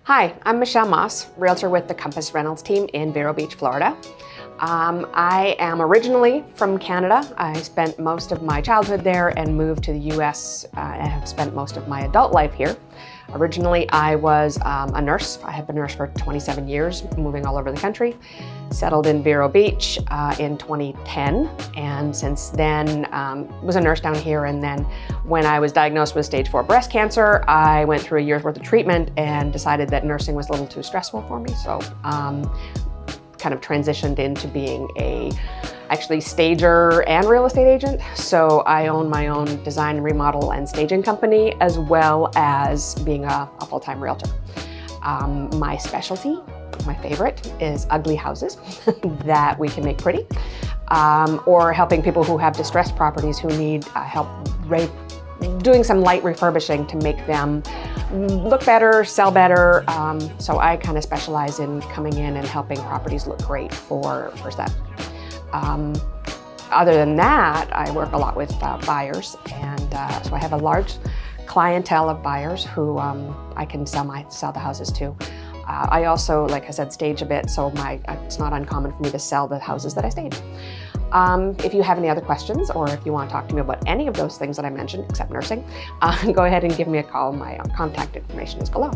Hi, I'm Michelle Moss, Realtor with the Compass Reynolds team in Vero Beach, Florida. I am originally from Canada. I spent most of my childhood there and moved to the US and have spent most of my adult life here. Originally, I was a nurse. I have been a nurse for 27 years, moving all over the country. Settled in Vero Beach in 2010, and since then was a nurse down here. And then when I was diagnosed with stage 4 breast cancer, I went through a year's worth of treatment and decided that nursing was a little too stressful for me. So kind of transitioned into being actually stager and real estate agent. So I own my own design, remodel, and staging company, as well as being a full-time realtor. My specialty, my favorite, is ugly houses that we can make pretty, or helping people who have distressed properties who need help doing some light refurbishing to make them look better, sell better. So I kind of specialize in coming in and helping properties look great for sale. Other than that, I work a lot with buyers, and so I have a large clientele of buyers who I can sell the houses to. I also, like I said, stage a bit, so it's not uncommon for me to sell the houses that I stage. If you have any other questions, or if you want to talk to me about any of those things that I mentioned, except nursing, go ahead and give me a call. My contact information is below.